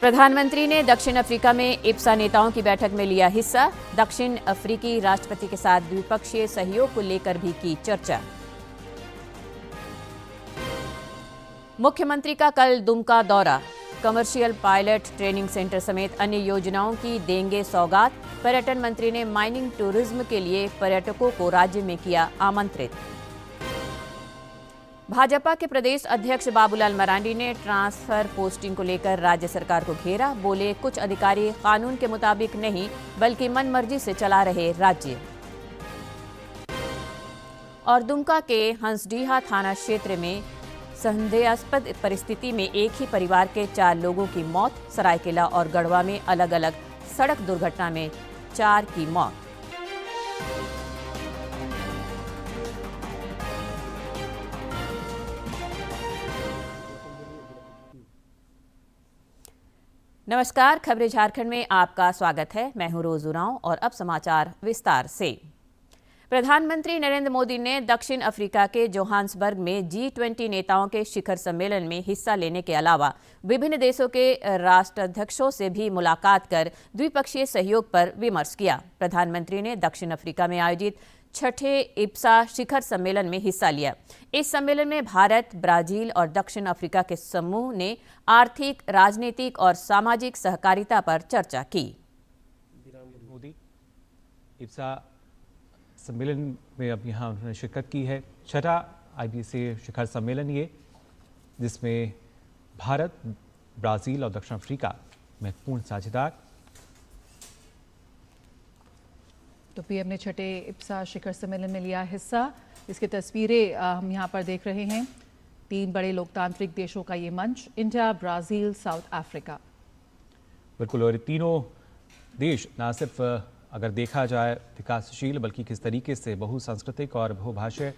प्रधानमंत्री ने दक्षिण अफ्रीका में इप्सा नेताओं की बैठक में लिया हिस्सा। दक्षिण अफ्रीकी राष्ट्रपति के साथ द्विपक्षीय सहयोग को लेकर भी की चर्चा। मुख्यमंत्री का कल दुमका दौरा। कमर्शियल पायलट ट्रेनिंग सेंटर समेत अन्य योजनाओं की देंगे सौगात। पर्यटन मंत्री ने माइनिंग टूरिज्म के लिए पर्यटकों को राज्य में किया आमंत्रित। भाजपा के प्रदेश अध्यक्ष बाबूलाल मरांडी ने ट्रांसफर पोस्टिंग को लेकर राज्य सरकार को घेरा। बोले, कुछ अधिकारी कानून के मुताबिक नहीं बल्कि मनमर्जी से चला रहे राज्य। और दुमका के हंसडीहा थाना क्षेत्र में संदेहास्पद परिस्थिति में एक ही परिवार के 4 लोगों की मौत। सरायकेला और गढ़वा में अलग अलग सड़क दुर्घटना में 4 की मौत। नमस्कार, खबरें झारखंड में आपका स्वागत है। मैं हूं रोज उरांव और अब समाचार विस्तार से। प्रधानमंत्री नरेंद्र मोदी ने दक्षिण अफ्रीका के जोहान्सबर्ग में G20 नेताओं के शिखर सम्मेलन में हिस्सा लेने के अलावा विभिन्न देशों के राष्ट्राध्यक्षों से भी मुलाकात कर द्विपक्षीय सहयोग पर विमर्श किया। प्रधानमंत्री ने दक्षिण अफ्रीका में आयोजित 6ठे इप्सा शिखर सम्मेलन में हिस्सा लिया। इस सम्मेलन में भारत, ब्राजील और दक्षिण अफ्रीका के समूह ने आर्थिक, राजनीतिक और सामाजिक सहकारिता पर चर्चा की। मोदी इप्सा सम्मेलन में अब यहाँ उन्होंने शिरकत की है। 6ठा IBC शिखर सम्मेलन ये, जिसमें भारत, ब्राजील और दक्षिण अफ्रीका महत्वपूर्ण साझेदार। तो पीएम ने 6ठे इप्सा शिखर सम्मेलन में लिया हिस्सा। इसकी तस्वीरें हम यहाँ पर देख रहे हैं। 3 बड़े लोकतांत्रिक देशों का ये मंच, इंडिया, ब्राजील, साउथ अफ्रीका। बिल्कुल, और ये तीनों देश न सिर्फ अगर देखा जाए विकासशील, बल्कि किस तरीके से बहुसांस्कृतिक और बहुभाषीय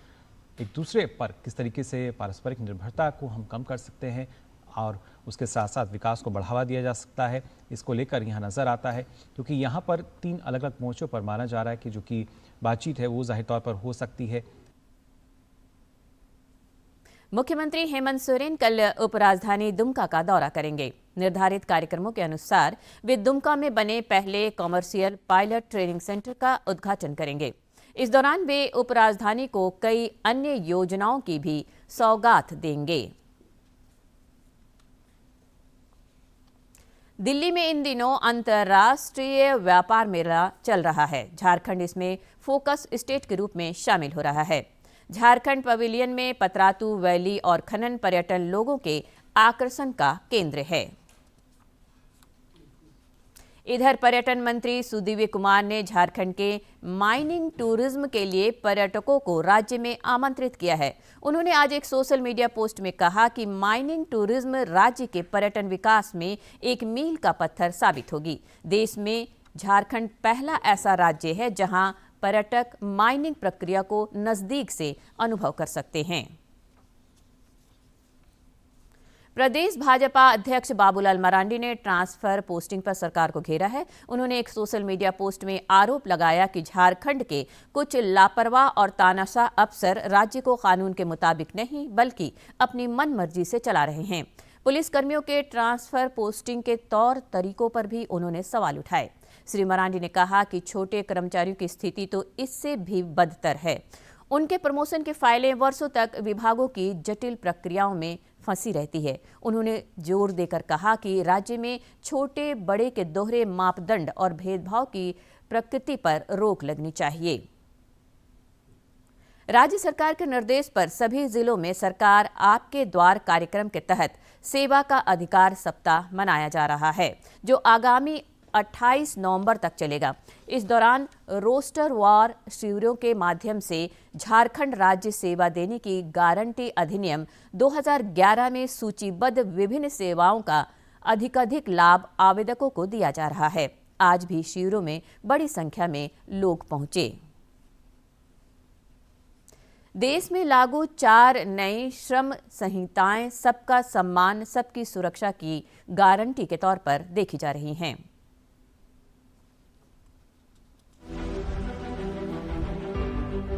एक दूसरे पर किस तरीके से पारस्परिक निर्भरता को हम कम कर सकते हैं और उसके साथ साथ विकास को बढ़ावा दिया जा सकता है, इसको लेकर यहाँ नज़र आता है। क्योंकि यहाँ पर 3 अलग अलग मोर्चों पर माना जा रहा है कि जो कि बातचीत है वो जाहिर तौर पर हो सकती है। मुख्यमंत्री हेमंत सोरेन कल उपराजधानी दुमका का दौरा करेंगे। निर्धारित कार्यक्रमों के अनुसार वे दुमका में बने पहले कमर्शियल पायलट ट्रेनिंग सेंटर का उद्घाटन करेंगे। इस दौरान वे उपराजधानी को कई अन्य योजनाओं की भी सौगात देंगे। दिल्ली में इन दिनों अंतर्राष्ट्रीय व्यापार मेला चल रहा है। झारखंड इसमें फोकस स्टेट के रूप में शामिल हो रहा है। झारखंड पवेलियन में पतरातू वैली और खनन पर्यटन लोगों के आकर्षण का केंद्र है। इधर पर्यटन मंत्री सुदीव्य कुमार ने झारखंड के माइनिंग टूरिज्म के लिए पर्यटकों को राज्य में आमंत्रित किया है। उन्होंने आज एक सोशल मीडिया पोस्ट में कहा कि माइनिंग टूरिज्म राज्य के पर्यटन विकास में एक मील का पत्थर साबित होगी। देश में झारखंड पहला ऐसा राज्य है जहां पर्यटक माइनिंग प्रक्रिया को नजदीक से अनुभव कर सकते हैं। प्रदेश भाजपा अध्यक्ष बाबूलाल मरांडी ने ट्रांसफर पोस्टिंग पर सरकार को घेरा है। उन्होंने एक सोशल मीडिया पोस्ट में आरोप लगाया कि झारखंड के कुछ लापरवाह और तानाशाह अफसर राज्य को कानून के मुताबिक नहीं बल्कि अपनी मनमर्जी से चला रहे हैं। पुलिसकर्मियों के ट्रांसफर पोस्टिंग के तौर तरीकों पर भी उन्होंने सवाल उठाए। श्री मरांडी ने कहा कि छोटे कर्मचारियों की स्थिति तो इससे भी बदतर है। उनके प्रमोशन की फाइलें वर्षों तक विभागों की जटिल प्रक्रियाओं में फंसी रहती है। उन्होंने जोर देकर कहा कि राज्य में छोटे बड़े के दोहरे मापदंड और भेदभाव की प्रकृति पर रोक लगनी चाहिए। राज्य सरकार के निर्देश पर सभी जिलों में सरकार आपके द्वार कार्यक्रम के तहत सेवा का अधिकार सप्ताह मनाया जा रहा है, जो आगामी 28 नवंबर तक चलेगा। इस दौरान रोस्टर वार शिविरों के माध्यम से झारखंड राज्य सेवा देने की गारंटी अधिनियम 2011 में सूचीबद्ध विभिन्न सेवाओं का अधिकाधिक लाभ आवेदकों को दिया जा रहा है। आज भी शिविरों में बड़ी संख्या में लोग पहुंचे। देश में लागू 4 नई श्रम संहिताएं सबका सम्मान, सबकी सुरक्षा की गारंटी के तौर पर देखी जा रही हैं।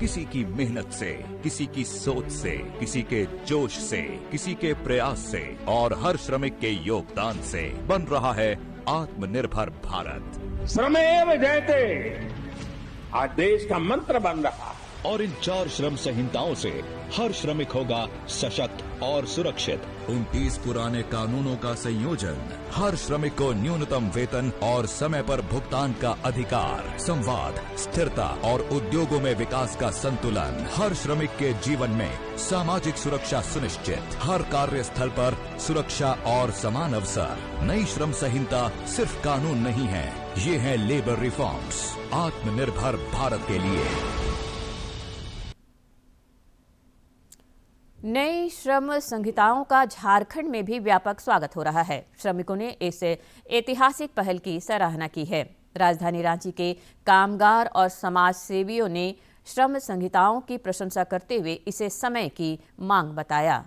किसी की मेहनत से, किसी की सोच से, किसी के जोश से, किसी के प्रयास से और हर श्रमिक के योगदान से बन रहा है आत्मनिर्भर भारत। श्रमेव जयते आज देश का मंत्र बन रहा है। और इन 4 श्रम संहिताओं से हर श्रमिक होगा सशक्त और सुरक्षित। 29 पुराने कानूनों का संयोजन, हर श्रमिक को न्यूनतम वेतन और समय पर भुगतान का अधिकार, संवाद, स्थिरता और उद्योगों में विकास का संतुलन, हर श्रमिक के जीवन में सामाजिक सुरक्षा सुनिश्चित, हर कार्य स्थल पर सुरक्षा और समान अवसर। नई श्रम संहिता सिर्फ कानून नहीं है, ये है लेबर रिफॉर्म्स, आत्मनिर्भर भारत के लिए। नई श्रम संहिताओं का झारखंड में भी व्यापक स्वागत हो रहा है। श्रमिकों ने इस ऐतिहासिक पहल की सराहना की है। राजधानी रांची के कामगार और समाज सेवियों ने श्रम संहिताओं की प्रशंसा करते हुए इसे समय की मांग बताया।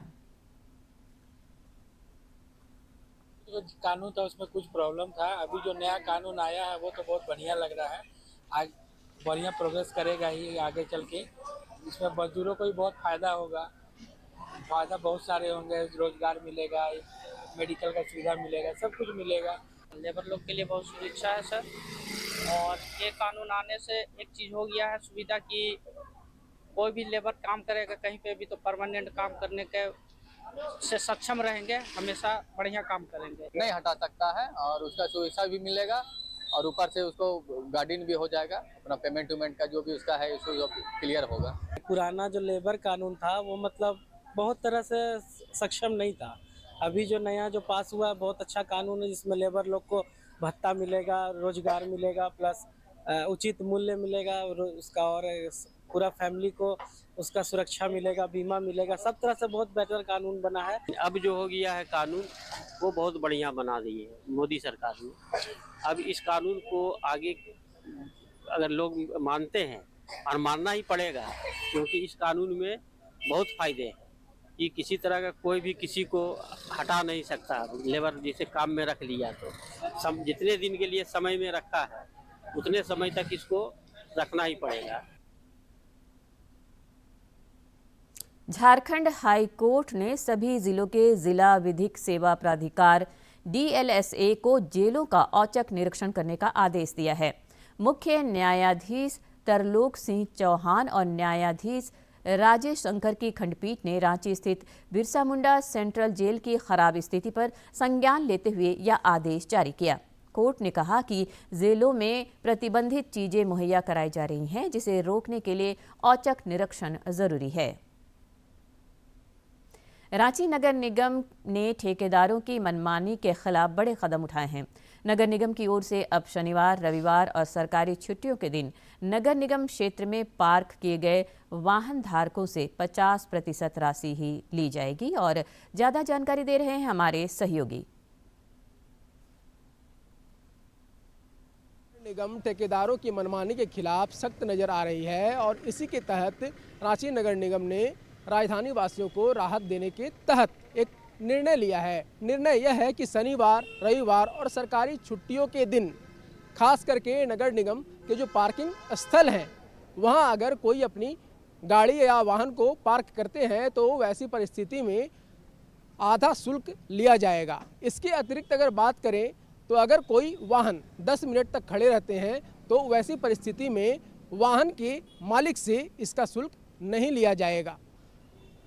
जो कानून था उसमें कुछ प्रॉब्लम था, अभी जो नया कानून आया है वो तो बहुत बढ़िया लग रहा है। आज बढ़िया प्रोग्रेस करेगा ही आगे चल के। इसमें मजदूरों को भी बहुत फायदा होगा, फायदा बहुत सारे होंगे, रोजगार मिलेगा, मेडिकल का सुविधा मिलेगा, सब कुछ मिलेगा। लेबर लोग के लिए बहुत सुरक्षा है सर। और ये कानून आने से एक चीज़ हो गया है सुविधा कि कोई भी लेबर काम करेगा कहीं पे भी तो परमानेंट काम करने के से सक्षम रहेंगे, हमेशा बढ़िया काम करेंगे। नहीं हटा सकता है और उसका सुविधा भी मिलेगा और ऊपर से उसको गार्डियन भी हो जाएगा, अपना पेमेंट वेमेंट का जो भी उसका है उसको क्लियर होगा। पुराना जो लेबर कानून था वो मतलब बहुत तरह से सक्षम नहीं था। अभी जो नया जो पास हुआ है बहुत अच्छा कानून है, जिसमें लेबर लोग को भत्ता मिलेगा, रोजगार मिलेगा, प्लस उचित मूल्य मिलेगा उसका, और पूरा फैमिली को उसका सुरक्षा मिलेगा, बीमा मिलेगा, सब तरह से बहुत बेहतर कानून बना है। अब जो हो गया है कानून वो बहुत बढ़िया बना दी है मोदी सरकार ने। अब इस कानून को आगे अगर लोग मानते हैं, और मानना ही पड़ेगा, क्योंकि इस कानून में बहुत फायदे हैं कि किसी तरह का कोई भी किसी को हटा नहीं सकता। लेबर जिसे काम में रख लिया तो जितने दिन के लिए समय में रखा है उतने समय तक इसको रखना ही पड़ेगा। झारखंड हाई कोर्ट ने सभी जिलों के जिला विधिक सेवा प्राधिकार DLSA को जेलों का औचक निरीक्षण करने का आदेश दिया है। मुख्य न्यायाधीश तरलोक सिंह चौहान और न्यायाधीश राजेश शंकर की खंडपीठ ने रांची स्थित बिरसा मुंडा सेंट्रल जेल की खराब स्थिति पर संज्ञान लेते हुए यह आदेश जारी किया। कोर्ट ने कहा कि जेलों में प्रतिबंधित चीजें मुहैया कराई जा रही हैं, जिसे रोकने के लिए औचक निरीक्षण जरूरी है। रांची नगर निगम ने ठेकेदारों की मनमानी के खिलाफ बड़े कदम उठाए हैं। नगर निगम की ओर से अब शनिवार, रविवार और सरकारी छुट्टियों के दिन नगर निगम क्षेत्र में पार्क किए गए वाहन धारकों से 50% राशि ही ली जाएगी। और ज्यादा जानकारी दे रहे हैं हमारे सहयोगी। निगम ठेकेदारों की मनमानी के खिलाफ सख्त नजर आ रही है और इसी के तहत रांची नगर निगम ने राजधानी वासियों को राहत देने के तहत एक निर्णय लिया है। निर्णय यह है कि शनिवार, रविवार और सरकारी छुट्टियों के दिन खास करके नगर निगम के जो पार्किंग स्थल हैं वहां अगर कोई अपनी गाड़ी या वाहन को पार्क करते हैं तो वैसी परिस्थिति में आधा शुल्क लिया जाएगा। इसके अतिरिक्त अगर बात करें तो अगर कोई वाहन 10 मिनट तक खड़े रहते हैं तो वैसी परिस्थिति में वाहन के मालिक से इसका शुल्क नहीं लिया जाएगा।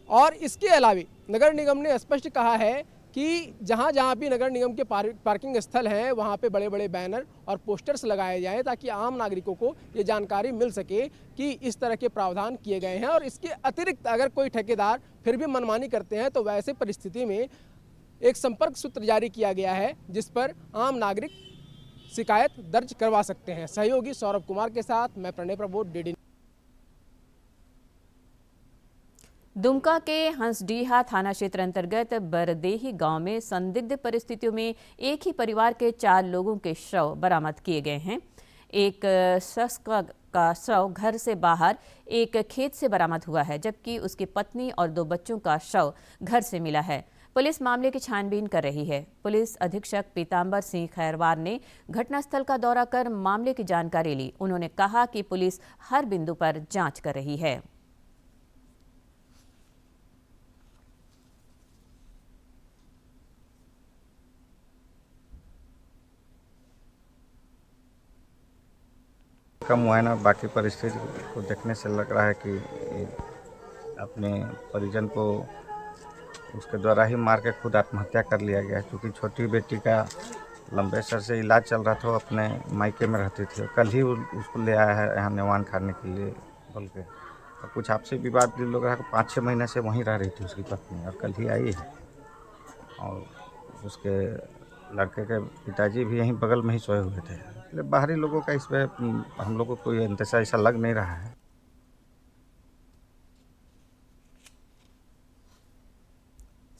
और इसके अलावा नगर निगम ने स्पष्ट कहा है कि जहां जहां भी नगर निगम के पार्किंग स्थल हैं वहां पे बड़े बड़े बैनर और पोस्टर्स लगाए जाएं ताकि आम नागरिकों को ये जानकारी मिल सके कि इस तरह के प्रावधान किए गए हैं। और इसके अतिरिक्त अगर कोई ठेकेदार फिर भी मनमानी करते हैं तो वैसे परिस्थिति में एक संपर्क सूत्र जारी किया गया है जिस पर आम नागरिक शिकायत दर्ज करवा सकते हैं। सहयोगी सौरभ कुमार के साथ मैं प्रणय प्रबोध, DD। दुमका के हंसडीहा थाना क्षेत्र अंतर्गत बरदेही गांव में संदिग्ध परिस्थितियों में एक ही परिवार के 4 लोगों के शव बरामद किए गए हैं। एक शख्स का शव घर से बाहर एक खेत से बरामद हुआ है, जबकि उसकी पत्नी और 2 बच्चों का शव घर से मिला है। पुलिस मामले की छानबीन कर रही है। पुलिस अधीक्षक पीतांबर सिंह खैरवार ने घटनास्थल का दौरा कर मामले की जानकारी ली। उन्होंने कहा कि पुलिस हर बिंदु पर जांच कर रही है। कम हुआ है ना, बाकी परिस्थिति को देखने से लग रहा है कि अपने परिजन को उसके द्वारा ही मार के खुद आत्महत्या कर लिया गया है। क्योंकि छोटी बेटी का लंबे सर से इलाज चल रहा था, अपने मायके में रहती थी। कल ही उसको ले आया है यहाँ नेवान खाने के लिए बोल के। और कुछ आपसी विवाद लोग रहा, 5-6 महीने से वहीं रह रही थी उसकी पत्नी, और कल ही आई है। और उसके लड़के के पिताजी भी यहीं बगल में ही सोए हुए थे। बाहरी लोगों का इसमें हम लोगों को कोई इंतजार ऐसा लग नहीं रहा है।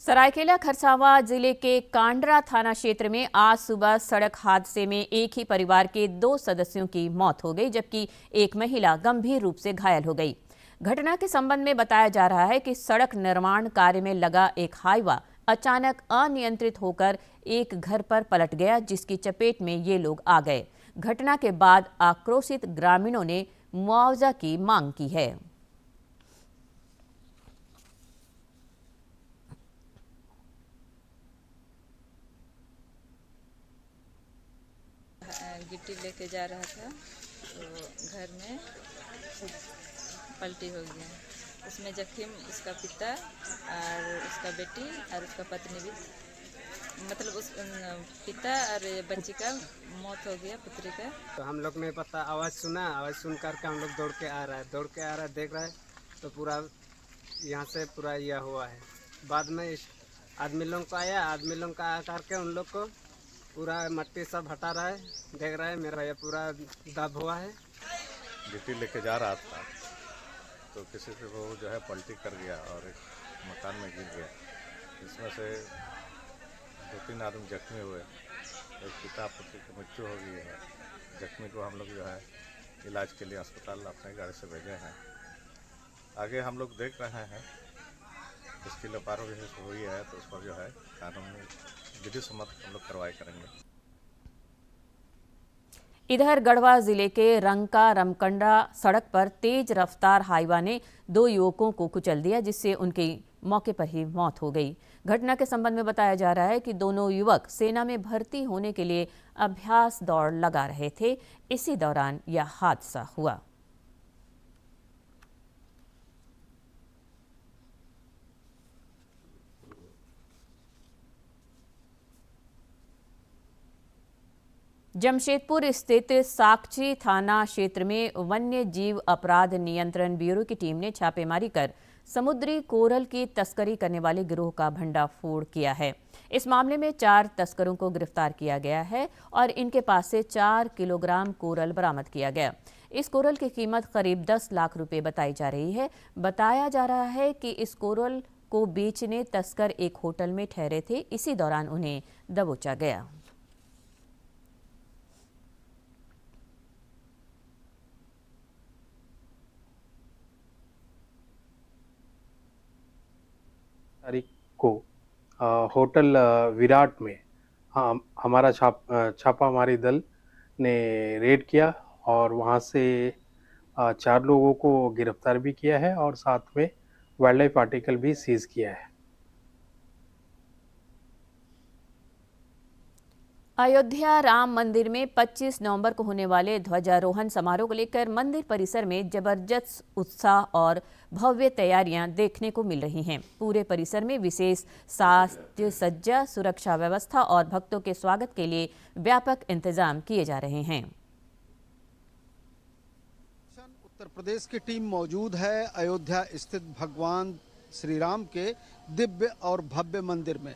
सरायकेला खरसावां जिले के कांडरा थाना क्षेत्र में आज सुबह सड़क हादसे में एक ही परिवार के 2 सदस्यों की मौत हो गई, जबकि एक महिला गंभीर रूप से घायल हो गई। घटना के संबंध में बताया जा रहा है कि सड़क निर्माण कार्य में लगा एक हाईवा अचानक अनियंत्रित होकर एक घर पर पलट गया, जिसकी चपेट में ये लोग आ गए। घटना के बाद आक्रोशित ग्रामीणों ने मुआवजा की मांग की है। गिट्टी लेके जा रहा था तो घर में पलटी हो गया। उसमें जख्म उसका पिता और उसका बेटी और उसका पत्नी भी, मतलब उस पिता और बच्ची का मौत हो गया, पुत्री का। तो हम लोग ने पता आवाज़ सुना, आवाज़ सुन करके हम लोग दौड़ के आ रहा है, देख रहा है तो पूरा यहाँ से पूरा यह हुआ है। बाद में आदमी लोग को आया, आदमी लोग का आ करके उन लोग को पूरा मट्टी सब हटा रहा है। देख रहा है मेरा भैया पूरा दब हुआ है। गिट्टी लेके जा रहा था तो किसी से वो जो है पलटी कर गया और एक मकान में गिर गया। इसमें से 2-3 आदमी जख्मी हुए। एक पिता पुत्री की मृत्यु हो गई है। जख्मी को हम लोग जो है इलाज के लिए अस्पताल अपने गाड़ी से भेजे हैं। आगे हम लोग देख रहे हैं, इसकी लापरवाही हुई है तो उस पर जो है कानूनी विधि सम्मत हम लोग कार्रवाई करेंगे। इधर गढ़वा जिले के रंका रमकंडा सड़क पर तेज रफ्तार हाईवा ने 2 युवकों को कुचल दिया, जिससे उनकी मौके पर ही मौत हो गई। घटना के संबंध में बताया जा रहा है कि दोनों युवक सेना में भर्ती होने के लिए अभ्यास दौड़ लगा रहे थे। इसी दौरान यह हादसा हुआ। जमशेदपुर स्थित साकची थाना क्षेत्र में वन्य जीव अपराध नियंत्रण ब्यूरो की टीम ने छापेमारी कर समुद्री कोरल की तस्करी करने वाले गिरोह का भंडाफोड़ किया है। इस मामले में 4 तस्करों को गिरफ्तार किया गया है और इनके पास से 4 किलोग्राम कोरल बरामद किया गया। इस कोरल की कीमत करीब 10 लाख रुपए बताई जा रही है। बताया जा रहा है कि इस कोरल को बेचने तस्कर एक होटल में ठहरे थे। इसी दौरान उन्हें दबोचा गया। तारीख को होटल विराट में हमारा छापामारी दल ने रेड किया और वहां से 4 लोगों को गिरफ्तार भी किया है और साथ में वाइल्ड लाइफ आर्टिकल भी सीज किया है। अयोध्या राम मंदिर में 25 नवंबर को होने वाले ध्वजारोहण समारोह को लेकर मंदिर परिसर में जबरदस्त उत्साह और भव्य तैयारियां देखने को मिल रही हैं। पूरे परिसर में विशेष साज सज्जा, सुरक्षा व्यवस्था और भक्तों के स्वागत के लिए व्यापक इंतजाम किए जा रहे हैं। उत्तर प्रदेश की टीम मौजूद है अयोध्या स्थित भगवान श्री राम के दिव्य और भव्य मंदिर में,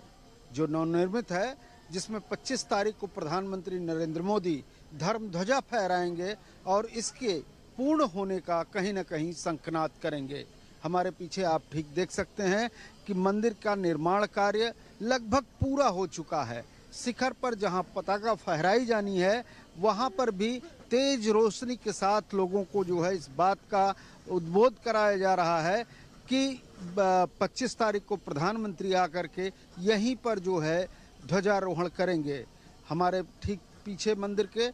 जो नवनिर्मित है, जिसमें 25 तारीख को प्रधानमंत्री नरेंद्र मोदी धर्म ध्वजा फहराएंगे और इसके पूर्ण होने का कहीं न कहीं शंखनाद करेंगे। हमारे पीछे आप ठीक देख सकते हैं कि मंदिर का निर्माण कार्य लगभग पूरा हो चुका है। शिखर पर जहां पताका फहराई जानी है, वहां पर भी तेज रोशनी के साथ लोगों को जो है इस बात का उद्बोध कराया जा रहा है कि 25 तारीख को प्रधानमंत्री आकर के यहीं पर जो है ध्वजारोहण करेंगे। हमारे ठीक पीछे मंदिर के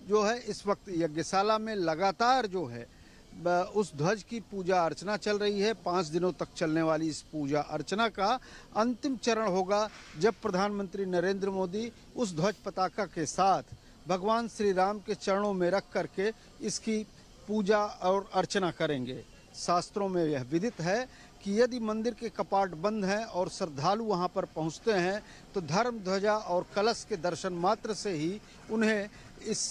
जो है इस वक्त यज्ञशाला में लगातार जो है उस ध्वज की पूजा अर्चना चल रही है। 5 दिनों तक चलने वाली इस पूजा अर्चना का अंतिम चरण होगा जब प्रधानमंत्री नरेंद्र मोदी उस ध्वज पताका के साथ भगवान श्री राम के चरणों में रख करके इसकी पूजा और अर्चना करेंगे। शास्त्रों में यह विदित है कि यदि मंदिर के कपाट बंद हैं और श्रद्धालु वहां पर पहुंचते हैं तो धर्म ध्वजा और कलश के दर्शन मात्र से ही उन्हें इस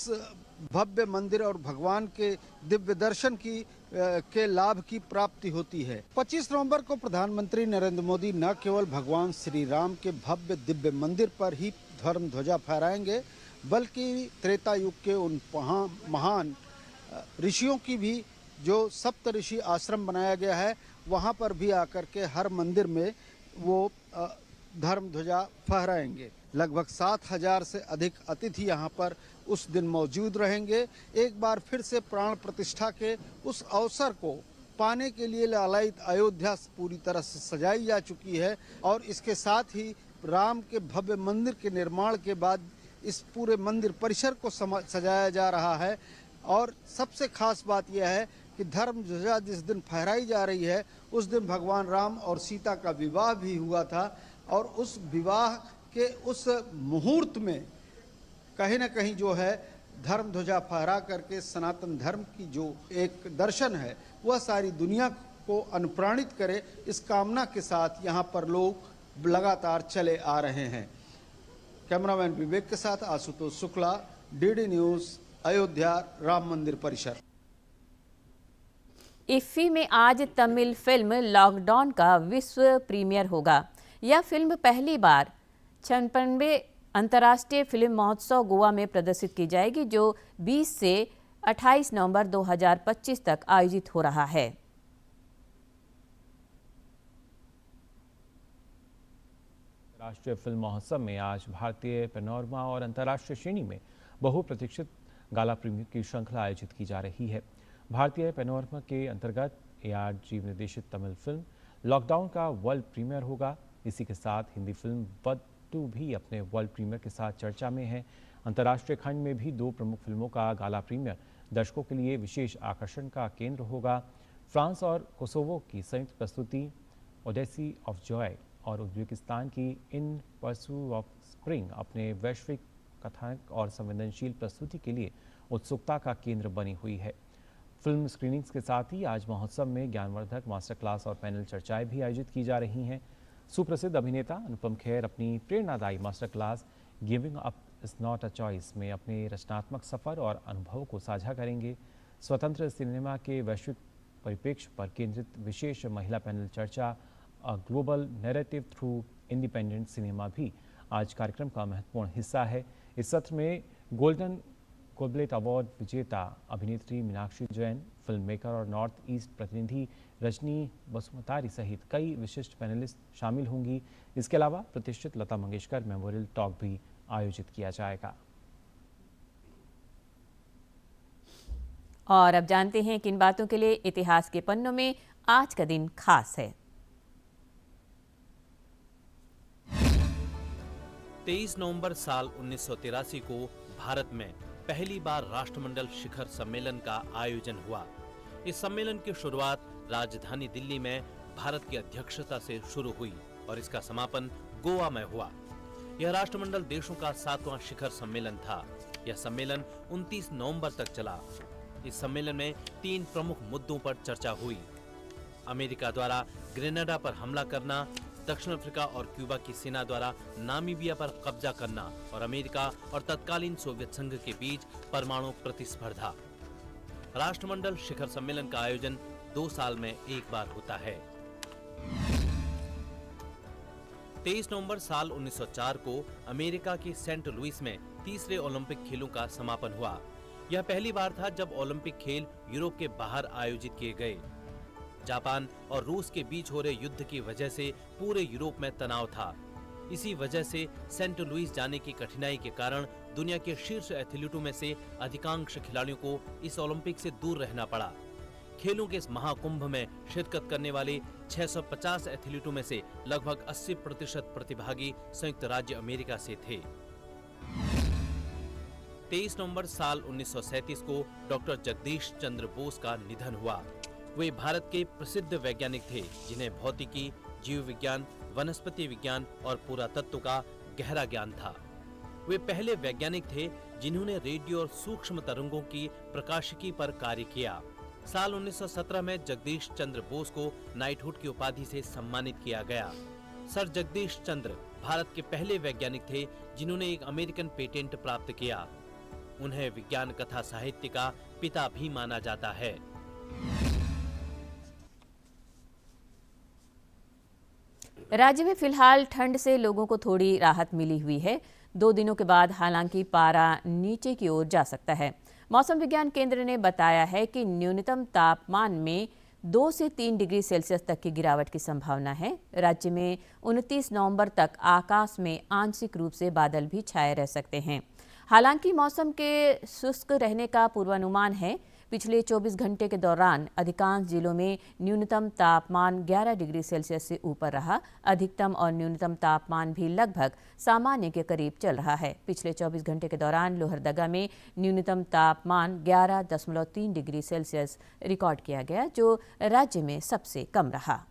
भव्य मंदिर और भगवान के दिव्य दर्शन के लाभ की प्राप्ति होती है। 25 नवंबर को प्रधानमंत्री नरेंद्र मोदी न केवल भगवान श्री राम के भव्य दिव्य मंदिर पर ही धर्म ध्वजा फहराएंगे बल्कि त्रेता युग के उन महान ऋषियों की भी जो सप्त ऋषि आश्रम बनाया गया है वहां पर भी आकर के हर मंदिर में वो धर्म ध्वजा फहराएंगे। लगभग 7,000 से अधिक अतिथि यहाँ पर उस दिन मौजूद रहेंगे। एक बार फिर से प्राण प्रतिष्ठा के उस अवसर को पाने के लिए लालायित अयोध्या पूरी तरह से सजाई जा चुकी है और इसके साथ ही राम के भव्य मंदिर के निर्माण के बाद इस पूरे मंदिर परिसर को सजाया जा रहा है। और सबसे खास बात यह है कि धर्म ध्वजा जिस दिन फहराई जा रही है उस दिन भगवान राम और सीता का विवाह भी हुआ था और उस विवाह के उस मुहूर्त में कहीं न कहीं जो है धर्म ध्वजा फहरा करके सनातन धर्म की जो एक दर्शन है वह सारी दुनिया को अनुप्राणित करे, इस कामना के साथ यहाँ पर लोग लगातार चले आ रहे हैं। कैमरामैन विवेक के साथ आशुतोष शुक्ला, डीडी न्यूज़, अयोध्या राम मंदिर परिसर। इफ्फी में आज तमिल फिल्म लॉकडाउन का विश्व प्रीमियर होगा। यह फिल्म पहली बार 56वें अंतर्राष्ट्रीय फिल्म महोत्सव गोवा में प्रदर्शित की जाएगी जो 20 से 28 नवंबर 2025 तक आयोजित हो रहा है। राष्ट्रीय फिल्म महोत्सव में आज भारतीय पैनोरमा और अंतर्राष्ट्रीय श्रेणी में बहुप्रतीक्षित गाला प्रीमियर की श्रृंखला आयोजित की जा रही है। भारतीय पैनोरमा के अंतर्गत ARG निर्देशित तमिल फिल्म लॉकडाउन का वर्ल्ड प्रीमियर होगा। इसी के साथ हिंदी फिल्म वध 2 भी अपने वर्ल्ड प्रीमियर के साथ चर्चा में है। अंतर्राष्ट्रीय खंड में भी 2 प्रमुख फिल्मों का गाला प्रीमियर दर्शकों के लिए विशेष आकर्षण का केंद्र होगा। फ्रांस और कोसोवो की संयुक्त प्रस्तुति ओडेसी ऑफ जॉय और उज्बेकिस्तान की इन परस्यू ऑफ स्प्रिंग अपने वैश्विक कथानक और संवेदनशील प्रस्तुति के लिए उत्सुकता का केंद्र बनी हुई है। फिल्म स्क्रीनिंग्स के साथ ही आज महोत्सव में ज्ञानवर्धक मास्टर क्लास और पैनल चर्चाएं भी आयोजित की जा रही हैं। सुप्रसिद्ध अभिनेता अनुपम खेर अपनी प्रेरणादायी master class giving up is not a choice में अपने रचनात्मक सफर और अनुभव को साझा करेंगे। स्वतंत्र सिनेमा के वैश्विक परिप्रेक्ष्य पर केंद्रित विशेष महिला पैनल चर्चा a global narrative through independent cinema भी आज कार्यक्रम का महत्वपूर्ण हिस्सा है। इस सत्र में गोल्डन कोबलेट अवार्ड विजेता अभिनेत्री मीनाक्षी जैन, फिल्म मेकर और नॉर्थ ईस्ट प्रतिनिधि रजनी बसुमतारी सहित कई विशिष्ट पैनलिस्ट शामिल होंगी। इसके अलावा प्रतिष्ठित लता मंगेशकर मेमोरियल टॉक भी आयोजित किया जाएगा। और अब जानते हैं किन बातों के लिए इतिहास के पन्नों में आज का दिन खास है। 23 नवंबर साल 1983 को भारत में पहली बार राष्ट्रमंडल शिखर सम्मेलन का आयोजन हुआ। इस सम्मेलन की शुरुआत राजधानी दिल्ली में भारत की अध्यक्षता से शुरू हुई और इसका समापन गोवा में हुआ। यह राष्ट्रमंडल देशों का 7वां शिखर सम्मेलन था। यह सम्मेलन 29 नवंबर तक चला। इस सम्मेलन में 3 प्रमुख मुद्दों पर चर्चा हुई। अमेरिका द्वारा ग्रेनेडा पर हमला करना, दक्षिण अफ्रीका और क्यूबा की सेना द्वारा नामीबिया पर कब्जा करना और अमेरिका और तत्कालीन सोवियत संघ के बीच परमाणु प्रतिस्पर्धा। राष्ट्रमंडल शिखर सम्मेलन का आयोजन 2 साल में एक बार होता है। 23 नवंबर साल 1904 को अमेरिका के सेंट लुइस में तीसरे ओलंपिक खेलों का समापन हुआ। यह पहली बार था जब ओलंपिक खेल यूरोप के बाहर आयोजित किए गए। जापान और रूस के बीच हो रहे युद्ध की वजह से पूरे यूरोप में तनाव था। इसी वजह से सेंट लुइस जाने की कठिनाई के कारण दुनिया के शीर्ष एथलीटों में से अधिकांश खिलाड़ियों को इस ओलंपिक से दूर रहना पड़ा। खेलों के इस महाकुंभ में शिरकत करने वाले 650 एथलीटों में से लगभग 80% प्रतिभागी संयुक्त राज्य अमेरिका से थे। 23 नवंबर साल 1937 को डॉक्टर जगदीश चंद्र बोस का निधन हुआ। वे भारत के प्रसिद्ध वैज्ञानिक थे जिन्हें भौतिकी, जीव विज्ञान, वनस्पति विज्ञान और पुरातत्व का गहरा ज्ञान था। वे पहले वैज्ञानिक थे जिन्होंने रेडियो और सूक्ष्म तरंगों की प्रकाशिकी पर कार्य किया। साल 1917 में जगदीश चंद्र बोस को नाइटहुड की उपाधि से सम्मानित किया गया। सर जगदीश चंद्र भारत के पहले वैज्ञानिक थे जिन्होंने एक अमेरिकन पेटेंट प्राप्त किया। उन्हें विज्ञान कथा साहित्य का पिता भी माना जाता है। राज्य में फिलहाल ठंड से लोगों को थोड़ी राहत मिली हुई है। 2 दिनों के बाद हालांकि पारा नीचे की ओर जा सकता है। मौसम विज्ञान केंद्र ने बताया है कि न्यूनतम तापमान में 2 से 3 डिग्री सेल्सियस तक की गिरावट की संभावना है। राज्य में 29 नवंबर तक आकाश में आंशिक रूप से बादल भी छाए रह सकते हैं। हालांकि मौसम के शुष्क रहने का पूर्वानुमान है। पिछले 24 घंटे के दौरान अधिकांश जिलों में न्यूनतम तापमान 11 डिग्री सेल्सियस से ऊपर रहा। अधिकतम और न्यूनतम तापमान भी लगभग सामान्य के करीब चल रहा है। पिछले 24 घंटे के दौरान लोहरदगा में न्यूनतम तापमान 11.3 डिग्री सेल्सियस रिकॉर्ड किया गया, जो राज्य में सबसे कम रहा।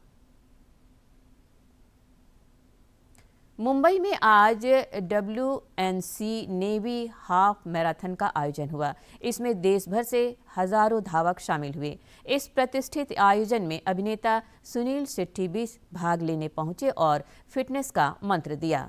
मुंबई में आज WNC नेवी हाफ मैराथन का आयोजन हुआ। इसमें देश भर से हजारों धावक शामिल हुए। इस प्रतिष्ठित आयोजन में अभिनेता सुनील शेट्टी भी भाग लेने पहुंचे और फिटनेस का मंत्र दिया।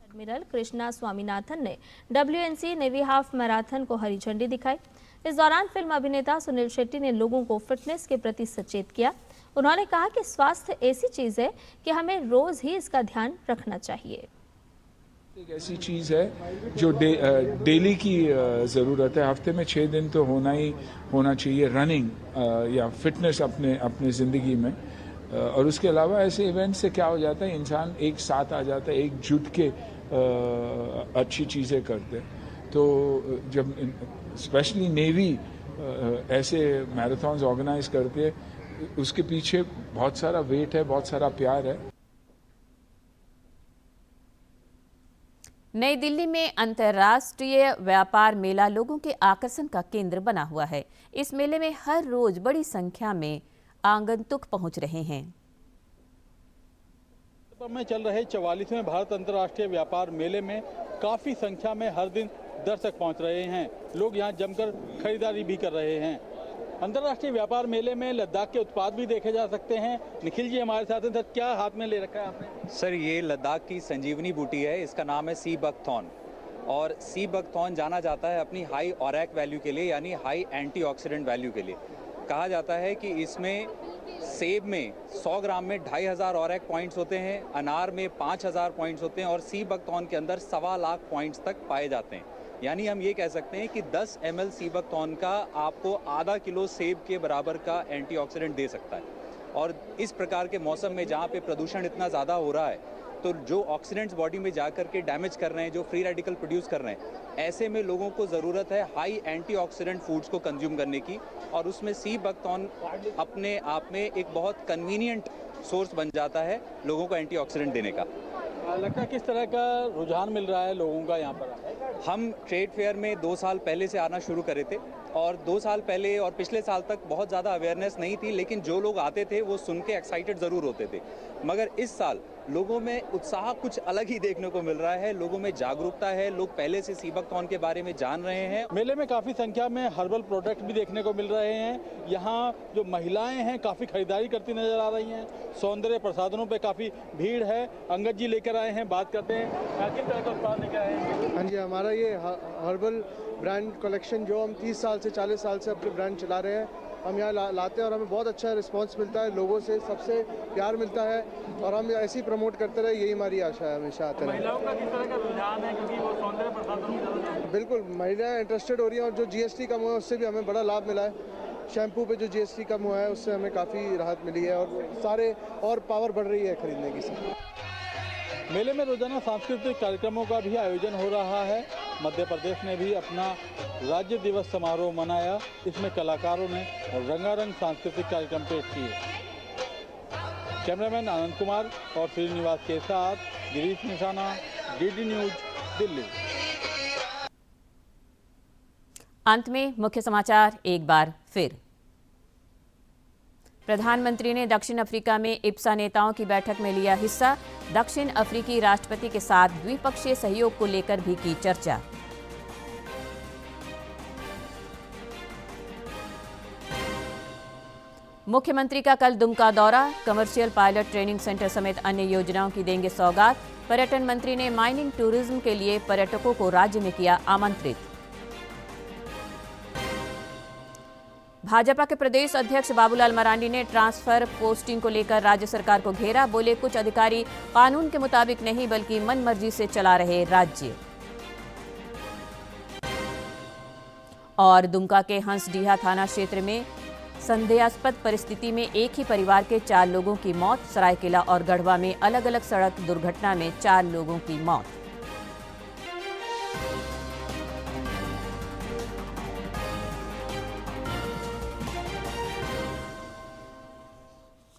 एडमिरल कृष्णा स्वामीनाथन ने WNC नेवी हाफ मैराथन को हरी झंडी दिखाई। इस दौरान फिल्म अभिनेता सुनील शेट्टी ने लोगों को फिटनेस के प्रति सचेत किया। उन्होंने कहा कि स्वास्थ्य ऐसी चीज है कि हमें रोज ही इसका ध्यान रखना चाहिए। एक ऐसी चीज़ है जो डेली की ज़रूरत है। हफ्ते में 6 दिन तो होना चाहिए रनिंग या फिटनेस अपने ज़िंदगी में। और उसके अलावा ऐसे इवेंट से क्या हो जाता है, इंसान एक साथ आ जाता है, एकजुट के अच्छी चीज़ें करते हैं। तो जब स्पेशली नेवी ऐसे मैराथन्स ऑर्गेनाइज करती है, उसके पीछे बहुत सारा वेट है, बहुत सारा प्यार है। नई दिल्ली में अंतर्राष्ट्रीय व्यापार मेला लोगों के आकर्षण का केंद्र बना हुआ है। इस मेले में हर रोज बड़ी संख्या में आगंतुक पहुंच रहे हैं। में चल रहे 44वें भारत अंतर्राष्ट्रीय व्यापार मेले में काफी संख्या में हर दिन दर्शक पहुंच रहे हैं। लोग यहां जमकर खरीदारी भी कर रहे हैं। अंतर्राष्ट्रीय व्यापार मेले में लद्दाख के उत्पाद भी देखे जा सकते हैं। निखिल जी हमारे साथ हैं। सर, क्या हाथ में ले रखा है आपने? सर, ये लद्दाख की संजीवनी बूटी है। इसका नाम है सी बकथॉर्न। और सी बकथॉर्न जाना जाता है अपनी हाई ऑरैक वैल्यू के लिए, यानी हाई एंटीऑक्सीडेंट वैल्यू के लिए। कहा जाता है कि इसमें सेब में 100 ग्राम में 2500 ऑरैक पॉइंट्स होते हैं, अनार में 5000 पॉइंट्स होते हैं और सी बकथॉर्न के अंदर 1.25 लाख पॉइंट्स तक पाए जाते हैं। यानी हम ये कह सकते हैं कि 10 ml सी बकथॉर्न का आपको आधा किलो सेब के बराबर का एंटीऑक्सीडेंट दे सकता है। और इस प्रकार के मौसम में जहाँ पे प्रदूषण इतना ज़्यादा हो रहा है, तो जो ऑक्सीडेंट्स बॉडी में जा कर के डैमेज कर रहे हैं, जो फ्री रेडिकल प्रोड्यूस कर रहे हैं, ऐसे में लोगों को ज़रूरत है हाई एंटीऑक्सीडेंट फूड्स को कंज्यूम करने की। और उसमें सी बकथॉर्न अपने आप में एक बहुत कन्वीनियंट सोर्स बन जाता है लोगों को एंटीऑक्सीडेंट देने का। लगता है किस तरह का रुझान मिल रहा है लोगों का यहाँ पर? हम ट्रेड फेयर में 2 साल पहले से आना शुरू करे थे और 2 साल पहले और पिछले साल तक बहुत ज़्यादा अवेयरनेस नहीं थी, लेकिन जो लोग आते थे वो सुन के एक्साइटेड ज़रूर होते थे। मगर इस साल लोगों में उत्साह कुछ अलग ही देखने को मिल रहा है। लोगों में जागरूकता है, लोग पहले से सी बकथॉर्न के बारे में जान रहे हैं। मेले में काफ़ी संख्या में हर्बल प्रोडक्ट भी देखने को मिल रहे हैं। यहाँ जो महिलाएं हैं काफ़ी खरीदारी करती नजर आ रही हैं। सौंदर्य प्रसाधनों पे काफ़ी भीड़ है। अंगद जी लेकर आए हैं, बात करते हैं। किस तरह का उत्पाद लेकर आए हैं? हाँ जी, हमारा ये हर्बल ब्रांड कलेक्शन जो हम 30 साल से 40 साल से अपने ब्रांड चला रहे हैं, हम यहाँ लाते हैं और हमें बहुत अच्छा रिस्पांस मिलता है। लोगों से सबसे प्यार मिलता है और हम ऐसे ही प्रमोट करते रहे, यही हमारी आशा है हमेशा आते रहे। महिलाओं का किस तरह का रुझान है, क्योंकि वो सौंदर्य प्रसाधन? बिल्कुल, महिलाएं इंटरेस्टेड हो रही हैं और जो GST कम हुआ है उससे भी हमें बड़ा लाभ मिला है। शैम्पू पे जो GST कम हुआ है उससे हमें काफ़ी राहत मिली है और सारे और पावर बढ़ रही है खरीदने की। मेले में रोजाना सांस्कृतिक कार्यक्रमों का भी आयोजन हो रहा है। मध्य प्रदेश ने भी अपना राज्य दिवस समारोह मनाया। इसमें कलाकारों ने रंगारंग सांस्कृतिक कार्यक्रम पेश किए। कैमरामैन आनंद कुमार और श्रीनिवास के साथ गिरीश निशाना, डीडी न्यूज, दिल्ली। अंत में मुख्य समाचार एक बार फिर। प्रधानमंत्री ने दक्षिण अफ्रीका में इप्सा नेताओं की बैठक में लिया हिस्सा। दक्षिण अफ्रीकी राष्ट्रपति के साथ द्विपक्षीय सहयोग को लेकर भी की चर्चा। मुख्यमंत्री का कल दुमका दौरा। कमर्शियल पायलट ट्रेनिंग सेंटर समेत अन्य योजनाओं की देंगे सौगात। पर्यटन मंत्री ने माइनिंग टूरिज्म के लिए पर्यटकों को राज्य में किया आमंत्रित। भाजपा के प्रदेश अध्यक्ष बाबूलाल मरांडी ने ट्रांसफर पोस्टिंग को लेकर राज्य सरकार को घेरा। बोले, कुछ अधिकारी कानून के मुताबिक नहीं बल्कि मनमर्जी से चला रहे राज्य। और दुमका के हंसडीहा थाना क्षेत्र में संदेहास्पद परिस्थिति में एक ही परिवार के 4 लोगों की मौत। सरायकेला और गढ़वा में अलग अलग सड़क दुर्घटना में 4 लोगों की मौत।